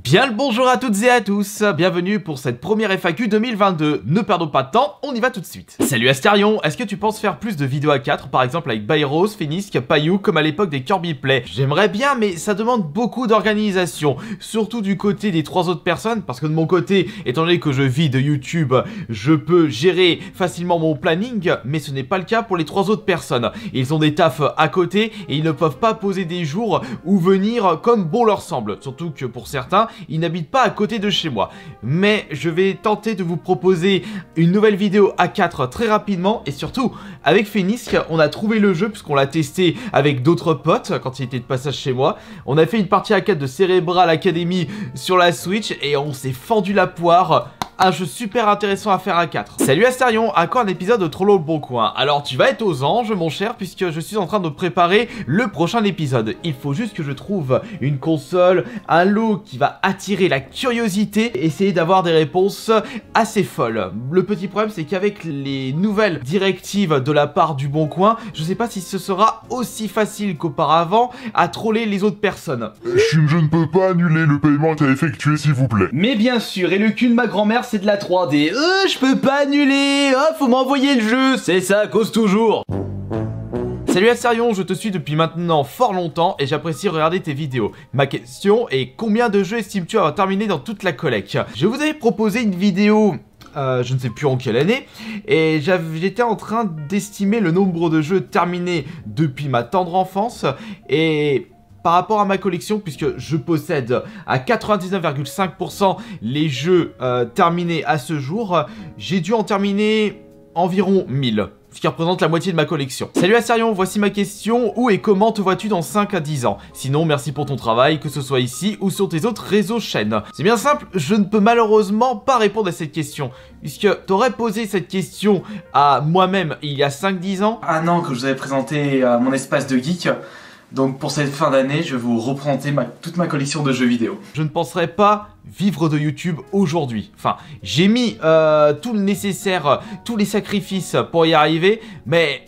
Bien le bonjour à toutes et à tous, bienvenue pour cette première FAQ 2022. Ne perdons pas de temps, on y va tout de suite. Salut Astérion, est-ce que tu penses faire plus de vidéos à 4, par exemple avec Byros, Fenisk, Payou, comme à l'époque des Kirby Play? J'aimerais bien, mais ça demande beaucoup d'organisation, surtout du côté des 3 autres personnes, parce que de mon côté, étant donné que je vis de YouTube, je peux gérer facilement mon planning, mais ce n'est pas le cas pour les 3 autres personnes. Ils ont des tafs à côté et ils ne peuvent pas poser des jours ou venir comme bon leur semble, surtout que pour certains, ils n'habitent pas à côté de chez moi. Mais je vais tenter de vous proposer une nouvelle vidéo A4 très rapidement, et surtout avec Fenisk, on a trouvé le jeu puisqu'on l'a testé avec d'autres potes quand il était de passage chez moi. On a fait une partie A4 de Cerebral Academy sur la Switch et on s'est fendu la poire. Un jeu super intéressant à faire à 4. Salut Astérion, à quand un épisode de Trollo le Bon Coin? Alors tu vas être aux anges mon cher, puisque je suis en train de préparer le prochain épisode. Il faut juste que je trouve une console, un lot qui va attirer la curiosité, essayer d'avoir des réponses assez folles. Le petit problème c'est qu'avec les nouvelles directives de la part du Bon Coin, je sais pas si ce sera aussi facile qu'auparavant à troller les autres personnes. Je ne peux pas annuler le paiement à effectué s'il vous plaît. Mais bien sûr, et le cul de ma grand-mère c'est de la 3D. Je peux pas annuler. Faut m'envoyer le jeu. C'est ça, cause toujours. Salut Astérion, je te suis depuis maintenant fort longtemps et j'apprécie regarder tes vidéos. Ma question est, combien de jeux estimes-tu avoir terminé dans toute la collecte? Je vous avais proposé une vidéo... je ne sais plus en quelle année, et j'étais en train d'estimer le nombre de jeux terminés depuis ma tendre enfance, et par rapport à ma collection, puisque je possède à 99,5% les jeux terminés à ce jour, j'ai dû en terminer environ 1000. Ce qui représente la moitié de ma collection. Salut Astérion, voici ma question. Où et comment te vois-tu dans 5 à 10 ans? Sinon, merci pour ton travail, que ce soit ici ou sur tes autres réseaux chaînes. C'est bien simple, je ne peux malheureusement pas répondre à cette question, puisque t'aurais posé cette question à moi-même il y a 5-10 ans. Un an que je vous avais présenté mon espace de geek. Donc pour cette fin d'année, je vais vous représenter toute ma collection de jeux vidéo. Je ne penserais pas vivre de YouTube aujourd'hui. Enfin, j'ai mis tout le nécessaire, tous les sacrifices pour y arriver, mais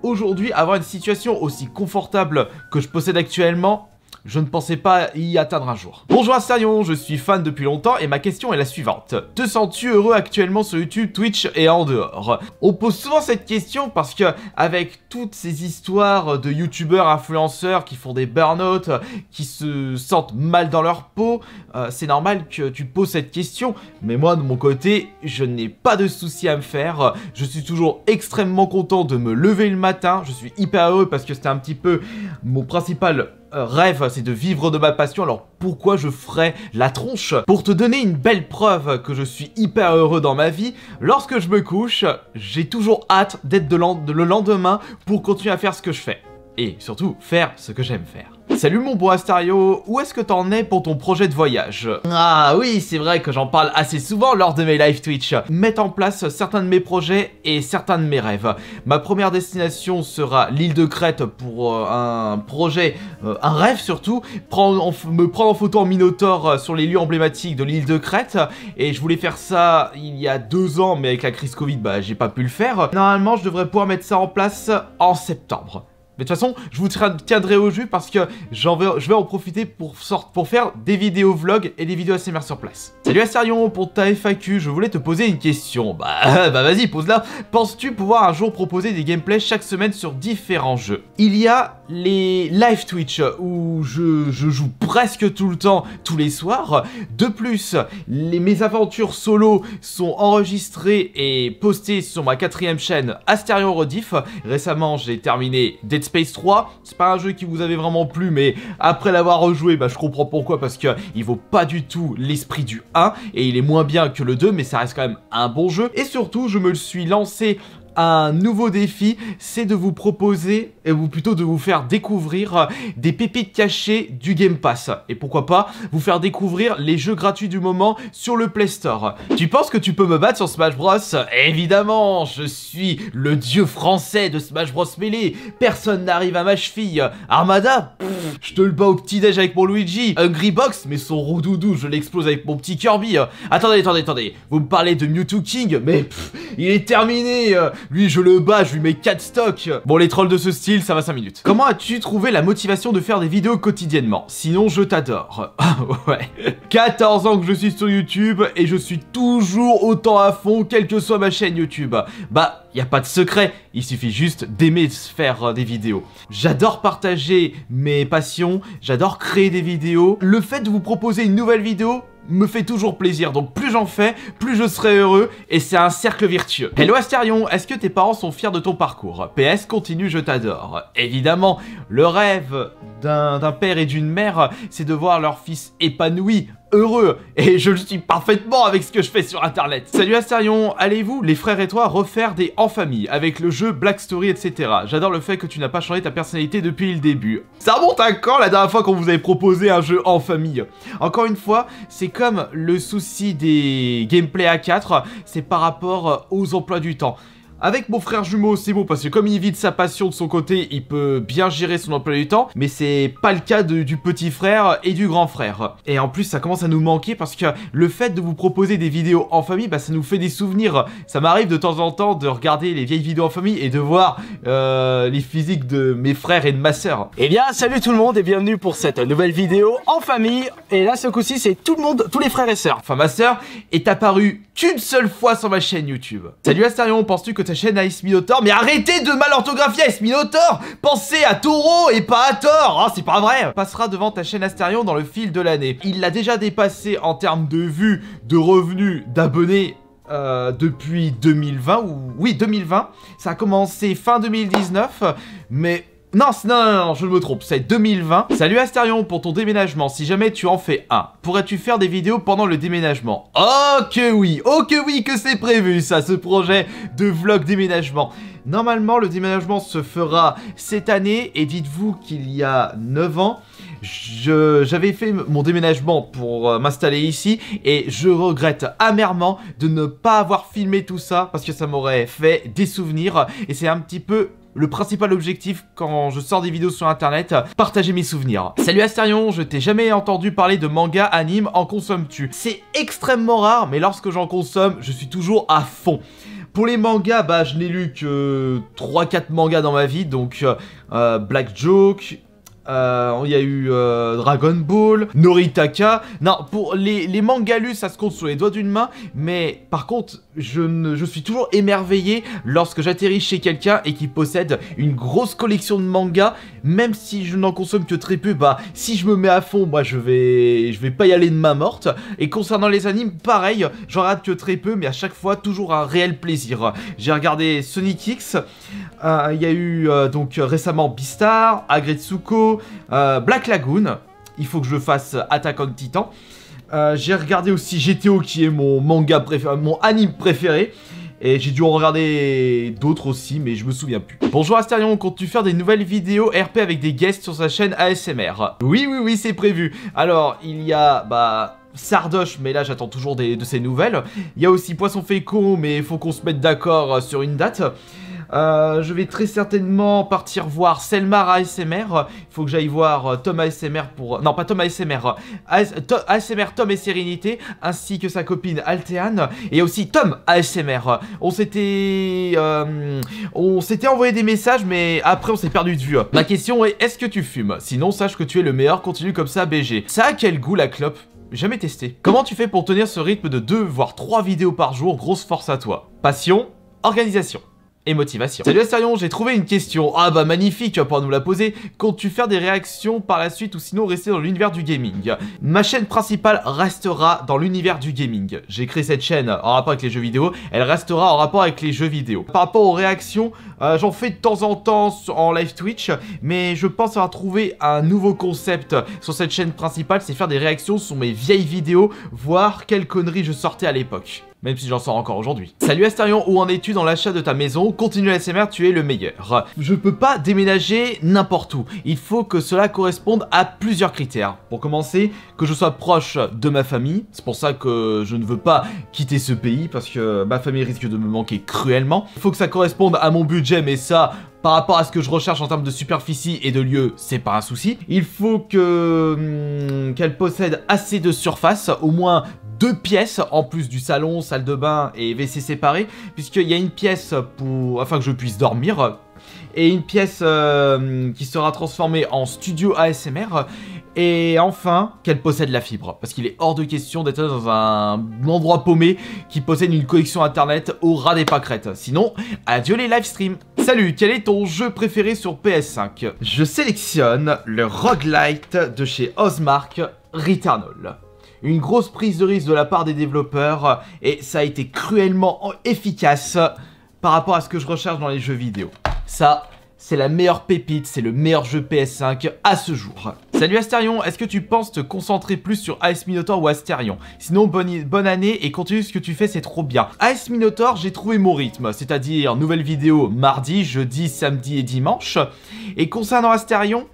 aujourd'hui, avoir une situation aussi confortable que je possède actuellement, je ne pensais pas y atteindre un jour. Bonjour Astérion, je suis fan depuis longtemps et ma question est la suivante. Te sens-tu heureux actuellement sur YouTube, Twitch et en dehors? On pose souvent cette question parce que avec toutes ces histoires de youtubeurs influenceurs qui font des burn-out, qui se sentent mal dans leur peau, c'est normal que tu poses cette question. Mais moi de mon côté, je n'ai pas de soucis à me faire. Je suis toujours extrêmement content de me lever le matin. Je suis hyper heureux parce que c'était un petit peu mon principal rêve, c'est de vivre de ma passion. Alors pourquoi je ferais la tronche? Pour te donner une belle preuve que je suis hyper heureux dans ma vie, lorsque je me couche, j'ai toujours hâte d'être le lendemain pour continuer à faire ce que je fais. Et surtout, faire ce que j'aime faire. Salut mon bon Astario, où est-ce que t'en es pour ton projet de voyage? Ah oui, c'est vrai que j'en parle assez souvent lors de mes live Twitch. Mettre en place certains de mes projets et certains de mes rêves. Ma première destination sera l'île de Crète pour un projet, un rêve surtout, me prendre en photo en Minotaur sur les lieux emblématiques de l'île de Crète. Et je voulais faire ça il y a 2 ans, mais avec la crise Covid, bah j'ai pas pu le faire. Normalement, je devrais pouvoir mettre ça en place en septembre. Mais de toute façon, je vous tiendrai au jus parce que je vais en profiter pour faire des vidéos vlogs et des vidéos ASMR sur place. Salut Astérion, pour ta FAQ, je voulais te poser une question. Bah vas-y, pose-la. Penses-tu pouvoir un jour proposer des gameplays chaque semaine sur différents jeux? Il y a les live Twitch où je joue presque tout le temps, tous les soirs. De plus, mes aventures solo sont enregistrées et postées sur ma 4e chaîne Astérion Rediff. Récemment, j'ai terminé Dead Space 3, c'est pas un jeu qui vous avait vraiment plu, mais après l'avoir rejoué, bah je comprends pourquoi, parce que il vaut pas du tout l'esprit du 1, et il est moins bien que le 2, mais ça reste quand même un bon jeu. Et surtout, je me le suis lancé un nouveau défi, c'est de vous proposer, ou plutôt de vous faire découvrir des pépites cachées du Game Pass. Et pourquoi pas vous faire découvrir les jeux gratuits du moment sur le Play Store. Tu penses que tu peux me battre sur Smash Bros? Évidemment, je suis le dieu français de Smash Bros Melee. Personne n'arrive à ma cheville. Armada, je te le bats au petit-déj avec mon Luigi. Hungry Box, mais son roudoudou, je l'explose avec mon petit Kirby. Attendez. Vous me parlez de Mewtwo King, mais il est terminé. lui je le bats, je lui mets 4 stocks. Bon, les trolls de ce style, ça va 5 minutes. Comment as-tu trouvé la motivation de faire des vidéos quotidiennement? Sinon, je t'adore. Ouais. 14 ans que je suis sur YouTube et je suis toujours autant à fond, quelle que soit ma chaîne YouTube. Bah, y a pas de secret, il suffit juste d'aimer faire des vidéos. J'adore partager mes passions, j'adore créer des vidéos. Le fait de vous proposer une nouvelle vidéo me fait toujours plaisir, donc plus j'en fais, plus je serai heureux, et c'est un cercle vertueux. Hello Astérion, est-ce que tes parents sont fiers de ton parcours? PS, continue, je t'adore. Évidemment, le rêve d'un père et d'une mère, c'est de voir leur fils épanoui, heureux, et je le suis parfaitement avec ce que je fais sur internet. Salut Astérion, allez-vous, les frères et toi, refaire des en famille avec le jeu Black Story, etc. J'adore le fait que tu n'as pas changé ta personnalité depuis le début. Ça remonte à quand la dernière fois qu'on vous avait proposé un jeu en famille? Encore une fois, c'est comme le souci des gameplay à 4, c'est par rapport aux emplois du temps. Avec mon frère jumeau, c'est bon, parce que comme il vit de sa passion de son côté, il peut bien gérer son emploi du temps, mais c'est pas le cas du petit frère et du grand frère. Et en plus, ça commence à nous manquer parce que le fait de vous proposer des vidéos en famille, bah ça nous fait des souvenirs. Ça m'arrive de temps en temps de regarder les vieilles vidéos en famille et de voir les physiques de mes frères et de ma sœur. Eh bien, salut tout le monde et bienvenue pour cette nouvelle vidéo en famille. Et là, ce coup-ci, c'est tout le monde, tous les frères et sœurs. Enfin, ma sœur est apparue qu'une seule fois sur ma chaîne YouTube. Salut Astérion, penses-tu que ta chaîne a Ice Minotaur? Mais arrêtez de mal orthographier Ice Minotaur! Pensez à Taureau et pas à Thor! Oh, c'est pas vrai! Passera devant ta chaîne Astérion dans le fil de l'année. Il l'a déjà dépassé en termes de vues, de revenus, d'abonnés. Depuis 2020, ou oui 2020, ça a commencé fin 2019, mais non, je me trompe, c'est 2020. Salut Astérion, pour ton déménagement, si jamais tu en fais un, pourrais-tu faire des vidéos pendant le déménagement? Oh que oui que c'est prévu ça, ce projet de vlog déménagement. Normalement, le déménagement se fera cette année, et dites-vous qu'il y a 9 ans, j'avais fait mon déménagement pour m'installer ici, et je regrette amèrement de ne pas avoir filmé tout ça, parce que ça m'aurait fait des souvenirs, et c'est un petit peu le principal objectif quand je sors des vidéos sur internet, partager mes souvenirs. Salut Astérion, je t'ai jamais entendu parler de manga, anime, en consommes-tu? C'est extrêmement rare, mais lorsque j'en consomme, je suis toujours à fond. Pour les mangas, bah je n'ai lu que 3-4 mangas dans ma vie, donc Black Joke, il y a eu Dragon Ball, Noritaka. Non, pour les mangas lus, ça se compte sur les doigts d'une main. Mais par contre, je suis toujours émerveillé lorsque j'atterris chez quelqu'un et qui possède une grosse collection de mangas. Même si je n'en consomme que très peu, bah si je me mets à fond, moi je vais pas y aller de main morte. Et concernant les animes, pareil, j'en rate que très peu, mais à chaque fois toujours un réel plaisir. J'ai regardé Sonic X, il y a eu donc récemment Beastar, Agretsuko, Black Lagoon, il faut que je fasse Attack on Titan. J'ai regardé aussi GTO qui est mon manga préféré, mon anime préféré. Et j'ai dû en regarder d'autres aussi, mais je me souviens plus. Bonjour Astérion, comptes-tu faire des nouvelles vidéos RP avec des guests sur sa chaîne ASMR? Oui, c'est prévu. Alors, il y a, Sardoche, mais là j'attends toujours de ses nouvelles. Il y a aussi Poisson Fécond, mais il faut qu'on se mette d'accord sur une date. Je vais très certainement partir voir Selmar ASMR. Il faut que j'aille voir Tom ASMR pour... Non, pas Tom ASMR. ASMR Tom et Sérénité, ainsi que sa copine Alteane. Et il y a aussi Tom ASMR. On s'était envoyé des messages, mais après on s'est perdu de vue. Ma question est, est-ce que tu fumes? Sinon, sache que tu es le meilleur, continue comme ça BG. Ça a quel goût la clope? Jamais testé. Comment tu fais pour tenir ce rythme de 2 voire 3 vidéos par jour? Grosse force à toi. Passion, organisation et motivation. Salut Astérion, j'ai trouvé une question. Ah bah magnifique, tu vas pouvoir nous la poser. Comptes-tu faire des réactions par la suite ou sinon rester dans l'univers du gaming? Ma chaîne principale restera dans l'univers du gaming. J'ai créé cette chaîne en rapport avec les jeux vidéo, elle restera en rapport avec les jeux vidéo. Par rapport aux réactions, j'en fais de temps en temps en live Twitch, mais je pense avoir trouvé un nouveau concept sur cette chaîne principale, c'est faire des réactions sur mes vieilles vidéos, voir quelles conneries je sortais à l'époque. Même si j'en sors encore aujourd'hui. Salut Astérion, où en es-tu dans l'achat de ta maison? Continue l'ASMR, tu es le meilleur. Je peux pas déménager n'importe où. Il faut que cela corresponde à plusieurs critères. Pour commencer, que je sois proche de ma famille. C'est pour ça que je ne veux pas quitter ce pays, parce que ma famille risque de me manquer cruellement. Il faut que ça corresponde à mon budget, mais ça... Par rapport à ce que je recherche en termes de superficie et de lieu, c'est pas un souci. Il faut que qu'elle possède assez de surface, au moins 2 pièces, en plus du salon, salle de bain et WC séparés, puisqu'il y a une pièce afin que je puisse dormir, et une pièce qui sera transformée en studio ASMR, et enfin qu'elle possède la fibre, parce qu'il est hors de question d'être dans un endroit paumé qui possède une connexion internet au ras des pâquerettes. Sinon, adieu les live streams. Salut, quel est ton jeu préféré sur PS5? Je sélectionne le roguelite de chez Ozmark, Returnal. Une grosse prise de risque de la part des développeurs, et ça a été cruellement efficace par rapport à ce que je recherche dans les jeux vidéo. Ça, c'est la meilleure pépite, c'est le meilleur jeu PS5 à ce jour. Salut Astérion, est-ce que tu penses te concentrer plus sur AS Minotaur ou Astérion? Sinon, bonne année et continue ce que tu fais, c'est trop bien. AS Minotaur, j'ai trouvé mon rythme, c'est-à-dire nouvelle vidéo mardi, jeudi, samedi et dimanche. Et concernant Astérion,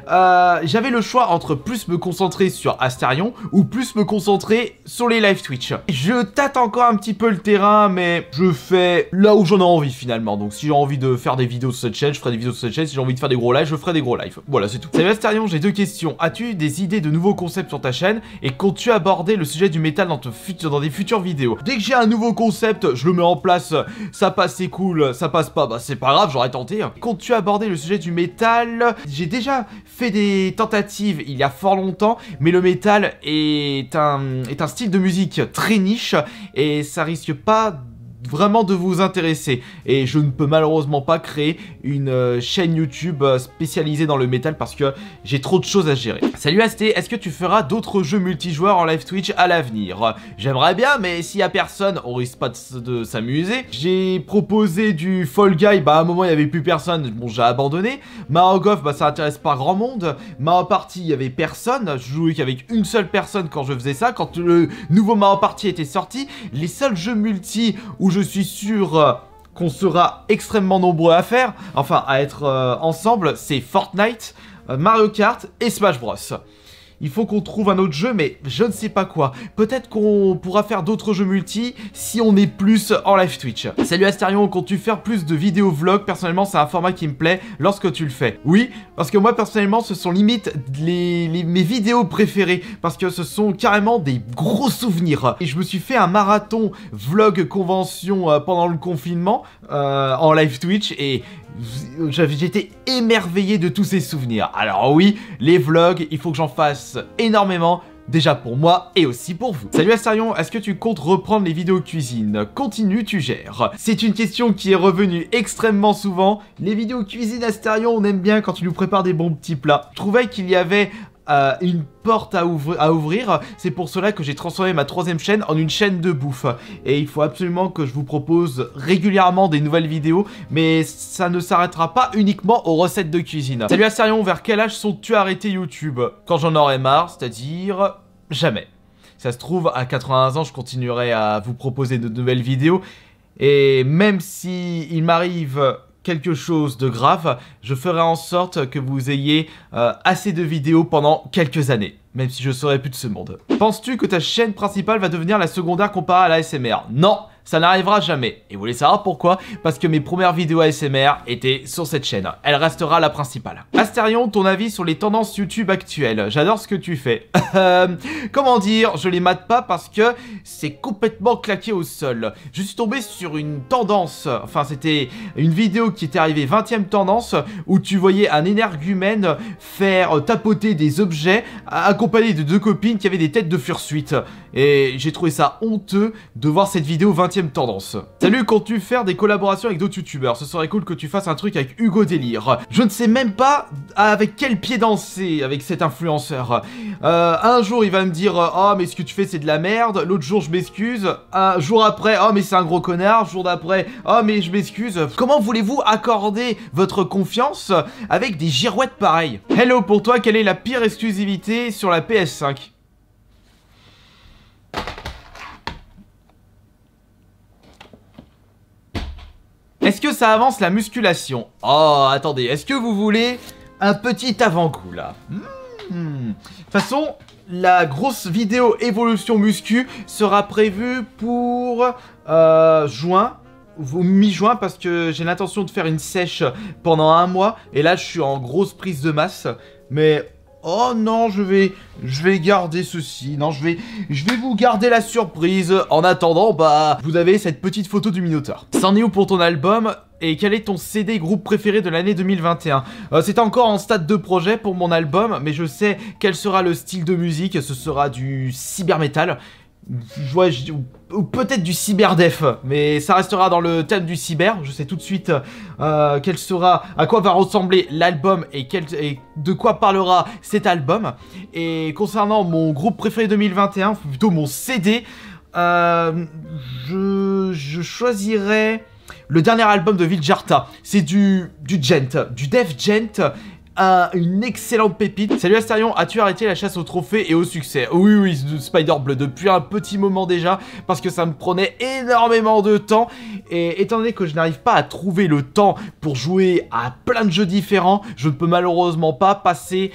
j'avais le choix entre plus me concentrer sur Astérion ou plus me concentrer sur les live Twitch. Je tâte encore un petit peu le terrain, mais je fais là où j'en ai envie finalement. Donc si j'ai envie de faire des vidéos sur cette chaîne, je ferai des vidéos sur cette chaîne. Si j'ai envie de faire des gros lives, je ferai des gros lives. Voilà, c'est tout. Salut Astérion, j'ai 2 questions. As-tu des idées de nouveaux concepts sur ta chaîne et comptes-tu aborder le sujet du métal dans des futures vidéos? Dès que j'ai un nouveau concept, je le mets en place, ça passe c'est cool, ça passe pas, bah c'est pas grave, j'aurais tenté. Comptes-tu aborder le sujet du métal? J'ai déjà fait des tentatives il y a fort longtemps, mais le métal est un style de musique très niche et ça risque pas vraiment de vous intéresser, et je ne peux malheureusement pas créer une chaîne YouTube spécialisée dans le métal parce que j'ai trop de choses à gérer. Salut Asté, est-ce que tu feras d'autres jeux multijoueurs en live Twitch à l'avenir? J'aimerais bien, mais s'il y a personne, on risque pas de s'amuser. J'ai proposé du Fall Guy, bah à un moment il y avait plus personne, bon j'ai abandonné. Mario Golf, bah ça intéresse pas grand monde. Mario Party, il y avait personne, je jouais qu'avec une seule personne quand je faisais ça. Quand le nouveau Mario Party était sorti, les seuls jeux multi où je suis sûr qu'on sera extrêmement nombreux à faire, enfin à être ensemble, c'est Fortnite, Mario Kart et Smash Bros. Il faut qu'on trouve un autre jeu, mais je ne sais pas quoi. Peut-être qu'on pourra faire d'autres jeux multi si on est plus en live Twitch. Salut Astérion, comptes-tu faire plus de vidéos vlog? Personnellement, c'est un format qui me plaît lorsque tu le fais. Oui, parce que moi, personnellement, ce sont limite mes vidéos préférées, parce que ce sont carrément des gros souvenirs. Et je me suis fait un marathon vlog convention pendant le confinement en live Twitch, et j'étais émerveillé de tous ces souvenirs. Alors oui, les vlogs, il faut que j'en fasse énormément, déjà pour moi et aussi pour vous. Salut Astérion, est-ce que tu comptes reprendre les vidéos cuisine? Continue, tu gères. C'est une question qui est revenue extrêmement souvent. Les vidéos cuisine Astérion, on aime bien quand tu nous prépares des bons petits plats. Je trouvais qu'il y avait une porte à ouvrir, c'est pour cela que j'ai transformé ma 3e chaîne en une chaîne de bouffe. Et il faut absolument que je vous propose régulièrement des nouvelles vidéos, mais ça ne s'arrêtera pas uniquement aux recettes de cuisine. Salut Astérion, vers quel âge sont-tu arrêté YouTube? Quand j'en aurai marre, c'est-à-dire jamais. Ça se trouve, à 81 ans, je continuerai à vous proposer de nouvelles vidéos, et même si il m'arrive quelque chose de grave, je ferai en sorte que vous ayez assez de vidéos pendant quelques années, même si je serai plus de ce monde. Penses-tu que ta chaîne principale va devenir la secondaire comparée à la ASMR? Non, ça n'arrivera jamais. Et vous voulez savoir pourquoi? Parce que mes premières vidéos ASMR étaient sur cette chaîne. Elle restera la principale. Astérion, ton avis sur les tendances YouTube actuelles? J'adore ce que tu fais. Comment dire? Je les mate pas parce que c'est complètement claqué au sol. Je suis tombé sur une tendance, enfin c'était une vidéo qui était arrivée 20e tendance, où tu voyais un énergumène faire tapoter des objets accompagné de 2 copines qui avaient des têtes de fursuite. Et j'ai trouvé ça honteux de voir cette vidéo 20e tendance. Salut, comptes-tu faire des collaborations avec d'autres youtubeurs? Ce serait cool que tu fasses un truc avec Hugo Délire. Je ne sais même pas avec quel pied danser avec cet influenceur. Un jour il va me dire oh mais ce que tu fais c'est de la merde, l'autre jour je m'excuse, un jour après oh mais c'est un gros connard, jour d'après oh mais je m'excuse. Comment voulez-vous accorder votre confiance avec des girouettes pareilles? Hello, pour toi quelle est la pire exclusivité sur la PS5? Est-ce que ça avance la musculation? Oh, attendez, est-ce que vous voulez un petit avant-goût, là? De toute façon, la grosse vidéo évolution muscu sera prévue pour juin, ou mi-juin, parce que j'ai l'intention de faire une sèche pendant 1 mois, et là, je suis en grosse prise de masse, mais Oh non, je vais garder ceci. Non, je vais vous garder la surprise. En attendant, bah, vous avez cette petite photo du Minotaur. C'en est où pour ton album? Et quel est ton CD groupe préféré de l'année 2021? C'est encore en stade de projet pour mon album, mais je sais quel sera le style de musique. Ce sera du cyber metal. Ouais, ou peut-être du cyberdef, mais ça restera dans le thème du cyber. Je sais tout de suite quel sera, à quoi va ressembler l'album et de quoi parlera cet album. Et concernant mon groupe préféré 2021, plutôt mon CD, je choisirais le dernier album de Vildhjarta. C'est du gent, du death gent. Une excellente pépite. Salut Astarion, as-tu arrêté la chasse aux trophées et au succès? Oui, Spider Bleu, depuis un petit moment déjà, parce que ça me prenait énormément de temps. Et étant donné que je n'arrive pas à trouver le temps pour jouer à plein de jeux différents, je ne peux malheureusement pas passer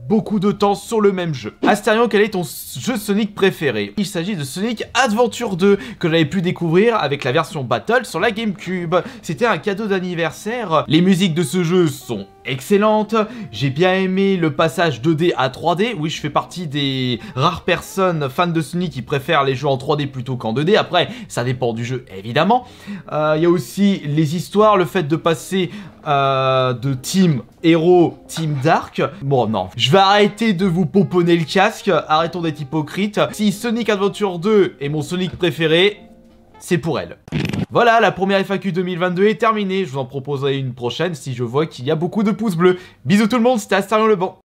beaucoup de temps sur le même jeu. Astarion, quel est ton jeu Sonic préféré? Il s'agit de Sonic Adventure 2, que j'avais pu découvrir avec la version Battle sur la GameCube. C'était un cadeau d'anniversaire. Les musiques de ce jeu sont excellentes. J'ai bien aimé le passage 2D à 3D. Oui, je fais partie des rares personnes fans de Sonic qui préfèrent les jeux en 3D plutôt qu'en 2D. Après, ça dépend du jeu, évidemment. Il y a aussi les histoires, le fait de passer de Team Hero, Team Dark. Bon, non, je vais arrêter de vous pomponner le casque. Arrêtons d'être hypocrite. Si Sonic Adventure 2 est mon Sonic préféré, c'est pour elle. Voilà, la première FAQ 2022 est terminée. Je vous en proposerai une prochaine si je vois qu'il y a beaucoup de pouces bleus. Bisous tout le monde, c'était Astarion le Bon.